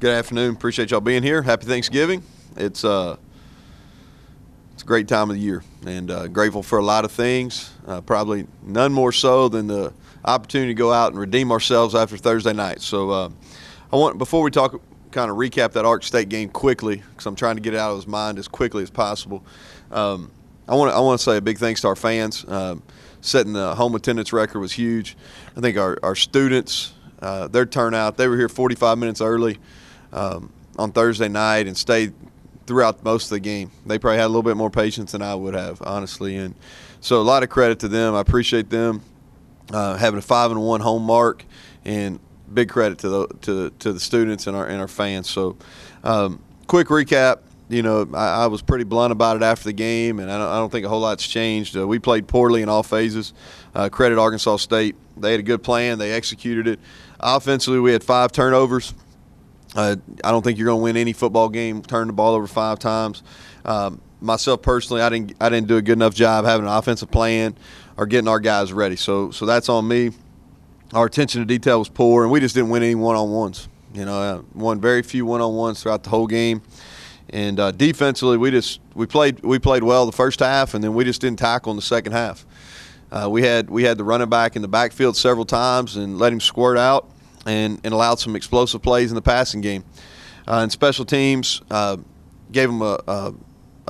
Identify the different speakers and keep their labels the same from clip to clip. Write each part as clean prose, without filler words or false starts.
Speaker 1: Good afternoon. Appreciate y'all being here. Happy Thanksgiving. It's a great time of the year, and grateful for a lot of things. Probably none more so than the opportunity to go out and redeem ourselves after Thursday night. So before we talk, kind of recap that Ark State game quickly, because I'm trying to get it out of his mind as quickly as possible. I want to say a big thanks to our fans. Setting the home attendance record was huge. I think our students, their turnout, they were here 45 minutes early on Thursday night and stayed throughout most of the game. They probably had a little bit more patience than I would have, honestly. And so a lot of credit to them. I appreciate them having a 5-1 home mark, and big credit to the students and our fans. So quick recap. I was pretty blunt about it after the game, and I don't think a whole lot's changed. We played poorly in all phases. Credit Arkansas State. They had a good plan. They executed it. Offensively, we had 5 turnovers. I don't think you're going to win any football game turning the ball over 5 times. Myself personally, I didn't do a good enough job having an offensive plan or getting our guys ready. So that's on me. Our attention to detail was poor, and we just didn't win any one-on-ones. Won very few one-on-ones throughout the whole game. And defensively, we played well the first half, and then we just didn't tackle in the second half. We had the running back in the backfield several times and let him squirt out, and allowed some explosive plays in the passing game. And special teams gave them a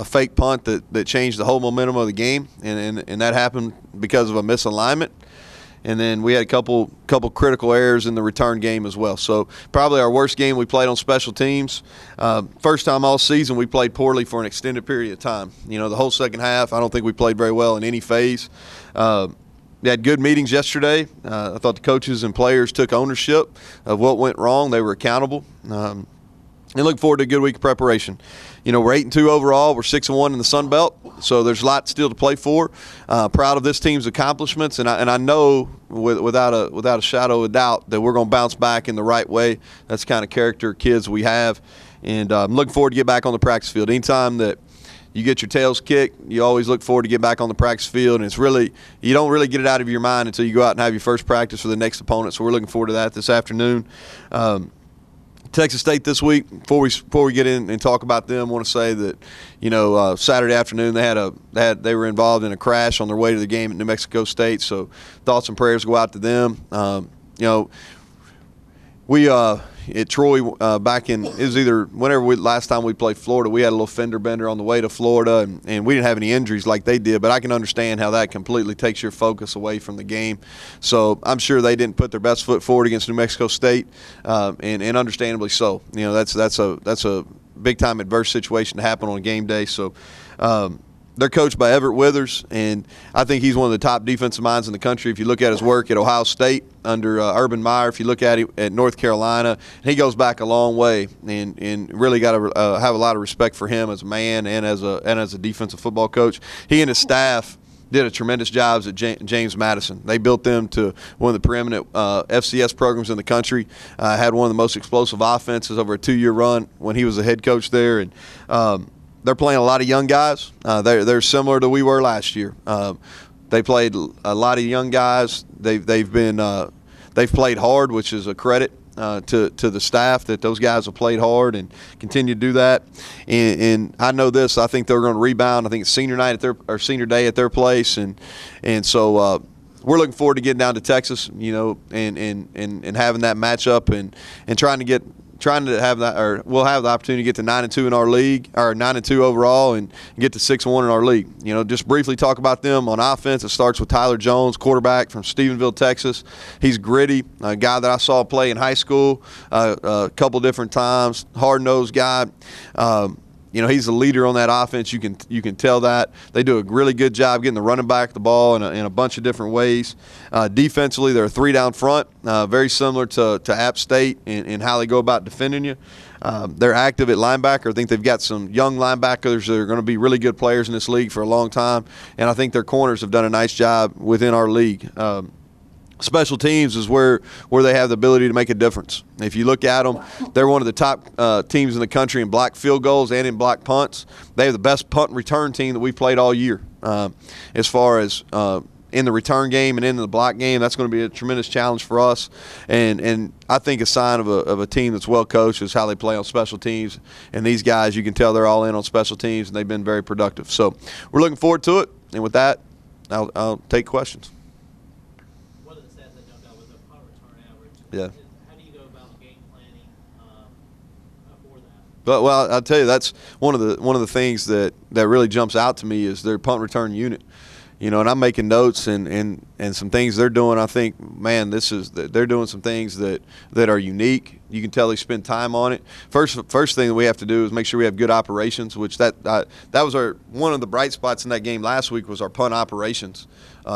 Speaker 1: fake punt that changed the whole momentum of the game, and that happened because of a misalignment. And then we had a couple critical errors in the return game as well. So probably our worst game we played on special teams. First time all season we played poorly for an extended period of time. The whole second half, I don't think we played very well in any phase. We had good meetings yesterday. I thought the coaches and players took ownership of what went wrong. They were accountable. And look forward to a good week of preparation. We're 8-2 overall. We're 6-1 in the Sun Belt, so there's a lot still to play for. Proud of this team's accomplishments, and I know without a shadow of a doubt that we're going to bounce back in the right way. That's the kind of character kids we have, and I'm looking forward to get back on the practice field. Anytime that you get your tails kicked, you always look forward to get back on the practice field, and you don't really get it out of your mind until you go out and have your first practice for the next opponent. So we're looking forward to that this afternoon. Texas State this week. Before we get in and talk about them, I want to say that Saturday afternoon they were involved in a crash on their way to the game at New Mexico State. So thoughts and prayers go out to them. We at Troy back in it was either last time we played Florida, we had a little fender bender on the way to Florida, and we didn't have any injuries like they did, but I can understand how that completely takes your focus away from the game. So I'm sure they didn't put their best foot forward against New Mexico State, and understandably so. That's a big time adverse situation to happen on a game day. So they're coached by Everett Withers, and I think he's one of the top defensive minds in the country. If you look at his work at Ohio State under Urban Meyer, if you look at him at North Carolina, he goes back a long way, and really got to have a lot of respect for him as a man and as a defensive football coach. He and his staff did a tremendous job at James Madison. They built them to one of the preeminent FCS programs in the country. Had one of the most explosive offenses over a 2-year run when he was the head coach there, and they're playing a lot of young guys. They're similar to we were last year. They played a lot of young guys. They've played hard, which is a credit to the staff that those guys have played hard and continue to do that. And I know this. I think they're going to rebound. I think it's senior night senior day at their place, and so we're looking forward to getting down to Texas, and having that matchup and trying to have that, or we'll have the opportunity to get to 9-2 in our league, or 9-2 overall, and get to 6-1 in our league. Just briefly talk about them on offense. It starts with Tyler Jones, quarterback from Stephenville, Texas. He's gritty, a guy that I saw play in high school a couple different times. Hard-nosed guy. He's the leader on that offense. You can tell that. They do a really good job getting the running back the ball in a bunch of different ways. Defensively, they're a 3 down front, very similar to App State in how they go about defending you. They're active at linebacker. I think they've got some young linebackers that are going to be really good players in this league for a long time, and I think their corners have done a nice job within our league. Special teams is where they have the ability to make a difference. If you look at them, they're one of the top teams in the country in block field goals and in block punts. They have the best punt and return team that we've played all year. As far as in the return game and in the block game. That's going to be a tremendous challenge for us. And I think a sign of a team that's well coached is how they play on special teams. And these guys, you can tell they're all in on special teams, and they've been very productive. So we're looking forward to it. And with that, I'll take questions.
Speaker 2: One of the stats that jumped out was the punt return average.
Speaker 1: Yeah.
Speaker 2: How do you go about game planning for that?
Speaker 1: But well, I'll tell you, that's one of the things that really jumps out to me is their punt return unit. You know, and I'm making notes and some things they're doing. I think, man, they're doing some things that are unique. You can tell they spend time on it. First thing that we have to do is make sure we have good operations, which that was one of the bright spots in that game last week was our punt operations.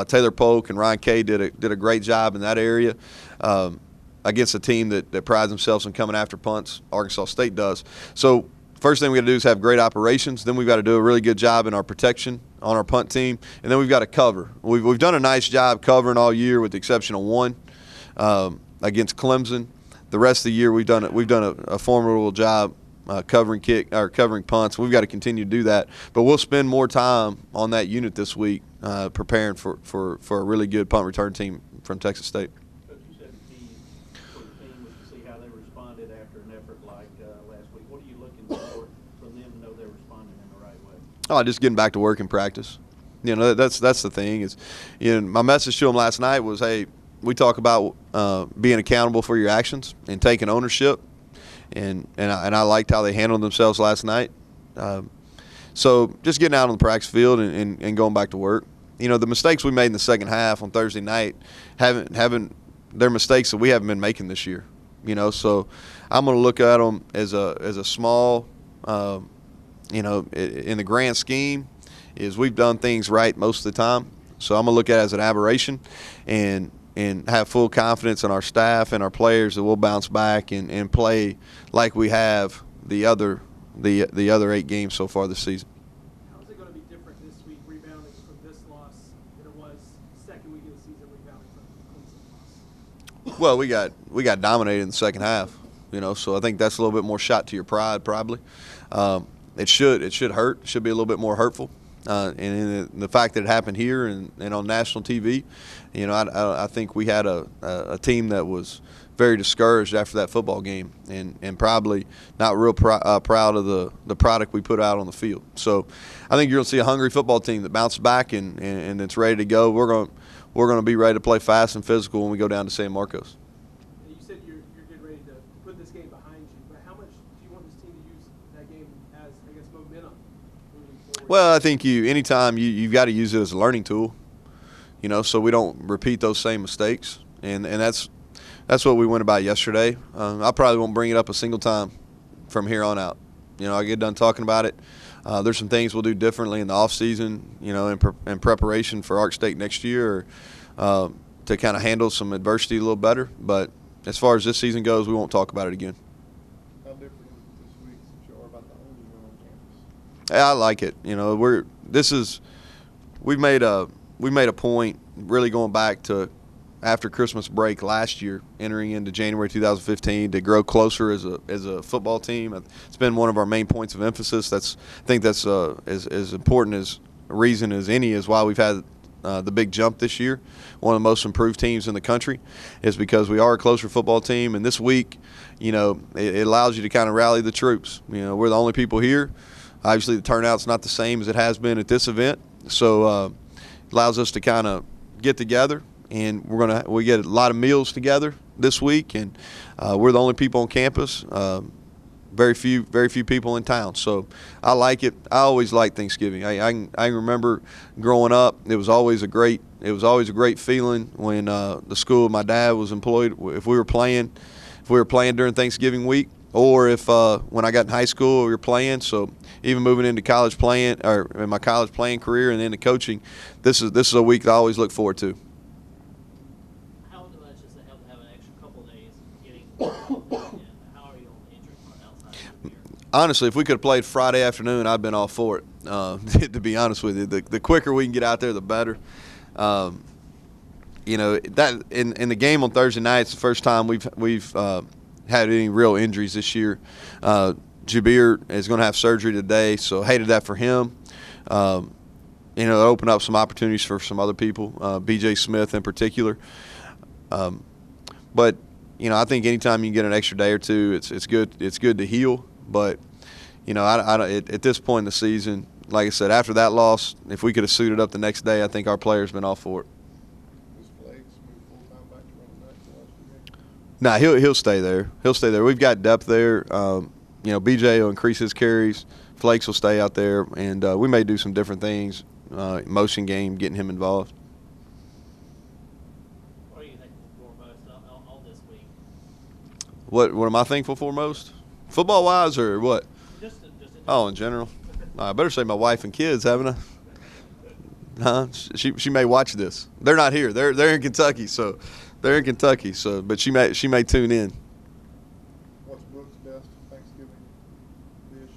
Speaker 1: Taylor Polk and Ryan Kay did a great job in that area against a team that prides themselves on coming after punts. Arkansas State does. So first thing we got to do is have great operations. Then we've got to do a really good job in our protection on our punt team, and then we've got to cover. We've done a nice job covering all year, with the exception of one against Clemson. The rest of the year we've done a formidable job covering punts. We've got to continue to do that, but we'll spend more time on that unit this week preparing for a really good punt return team from Texas State.
Speaker 3: Coach, you said the key for the team was to see how they responded after an effort like last week. What are you looking for from them to know they're responding in the right way?
Speaker 1: Oh, just getting back to work in practice. You know, that's the thing is, you know, my message to them last night was, hey, we talk about being accountable for your actions and taking ownership, and I liked how they handled themselves last night. So just getting out on the practice field and going back to work. You know, the mistakes we made in the second half on Thursday night they're mistakes that we haven't been making this year. You know, so I'm going to look at them as a small. You know, in the grand scheme, is we've done things right most of the time. So I'm going to look at it as an aberration and have full confidence in our staff and our players that we'll bounce back and play like we have the other 8 games so far this season.
Speaker 4: How is it going to be different this week, rebounding from this loss than it was second week of the season, rebounding from the Clemson loss?
Speaker 1: Well, we got dominated in the second half, you know, so I think that's a little bit more shot to your pride probably. It should hurt. It should be a little bit more hurtful. And in the fact that it happened here and on national TV, you know, I think we had a team that was very discouraged after that football game and probably not real proud of the product we put out on the field. So I think you're going to see a hungry football team that bounces back and it's ready to go. We're going to be ready to play fast and physical when we go down to San Marcos.
Speaker 4: You said you're getting ready to put this game behind you, but how much do you want this team to use that game as, I guess, momentum moving forward?
Speaker 1: Well, I think anytime you've got to use it as a learning tool, you know, so we don't repeat those same mistakes, and that's what we went about yesterday. I probably won't bring it up a single time from here on out. You know, I get done talking about it. There's some things we'll do differently in the off season, you know, in preparation for Ark State next year, or to kind of handle some adversity a little better. But as far as this season goes, we won't talk about it again.
Speaker 5: How different is it this week since you are about the only one on campus?
Speaker 1: I like it. You know, we made a point really going back to after Christmas break last year, entering into January 2015, to grow closer as a football team. It's been one of our main points of emphasis. I think that's as important as a reason as any is why we've had the big jump this year. One of the most improved teams in the country is because we are a closer football team. And this week, you know, it allows you to kind of rally the troops. You know, we're the only people here. Obviously, the turnout's not the same as it has been at this event, so it allows us to kind of get together. And we get a lot of meals together this week, and we're the only people on campus. Very few people in town, so I like it. I always like Thanksgiving. I remember growing up, it was always a great feeling when the school my dad was employed. If we were playing during Thanksgiving week, or if when I got in high school we were playing. So even moving into college playing, or in my college playing career and into coaching, this is a week that I always look forward to.
Speaker 2: How much does it help to have an extra couple of days getting and how are you on the injury front outside of here?
Speaker 1: Honestly, if we could have played Friday afternoon, I'd been all for it. To be honest with you, the quicker we can get out there, the better. You know, that in the game on Thursday night, it's the first time we've had any real injuries this year. Jabir is going to have surgery today, so hated that for him. open up some opportunities for some other people, B.J. Smith in particular. But I think anytime you get an extra day or two, it's good. It's good to heal. But at this point in the season, like I said, after that loss, if we could have suited up the next day, I think our players been all for it.
Speaker 5: Does Flakes move full-time back to running back the last 2 games?
Speaker 1: Nah, he'll stay there. He'll stay there. We've got depth there. BJ will increase his carries. Flakes will stay out there, and we may do some different things, motion game, getting him involved.
Speaker 2: What are you thankful for most all this week?
Speaker 1: What am I thankful for most? Football-wise or what?
Speaker 2: Just
Speaker 1: Oh, in general. I better say my wife and kids, haven't I? Huh? She may watch this. They're not here. They're in Kentucky, so but she may tune in.
Speaker 5: What's Brooke's best Thanksgiving dish?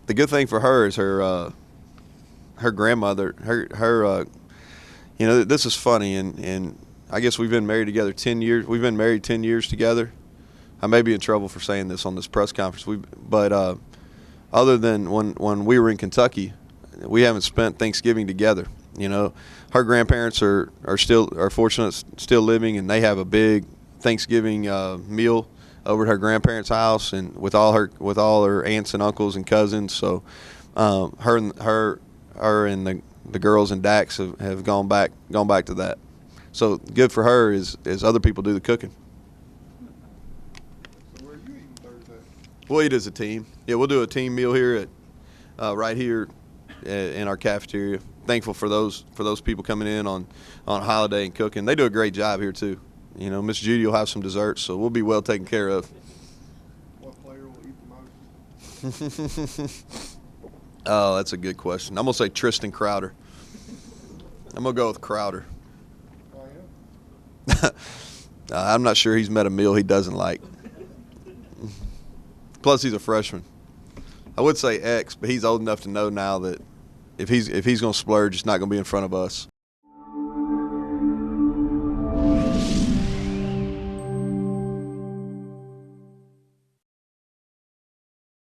Speaker 1: The good thing for her is her grandmother. This is funny, and I guess we've been married together 10 years. We've been married 10 years together. I may be in trouble for saying this on this press conference. But other than when we were in Kentucky, we haven't spent Thanksgiving together. Her grandparents are fortunate, still living, and they have a big Thanksgiving meal over at her grandparents' house, and with all her aunts and uncles and cousins. So her and the girls and Dax have gone back to that. So good for her is other people do the cooking.
Speaker 5: So where are you eating Thursday?
Speaker 1: We'll eat as a team. Yeah, we'll do a team meal here at right here in our cafeteria. Thankful for those people coming in on holiday and cooking. They do a great job here too. Miss Judy will have some desserts, so we'll be well taken care of.
Speaker 5: What player will eat the most?
Speaker 1: Oh, that's a good question. I'm gonna say Tristan Crowder. I'm gonna go with Crowder.
Speaker 5: Oh, yeah?
Speaker 1: I'm not sure he's met a meal he doesn't like. Plus, he's a freshman. I would say X, but he's old enough to know now that if he's going to splurge, it's not going to be in front of us.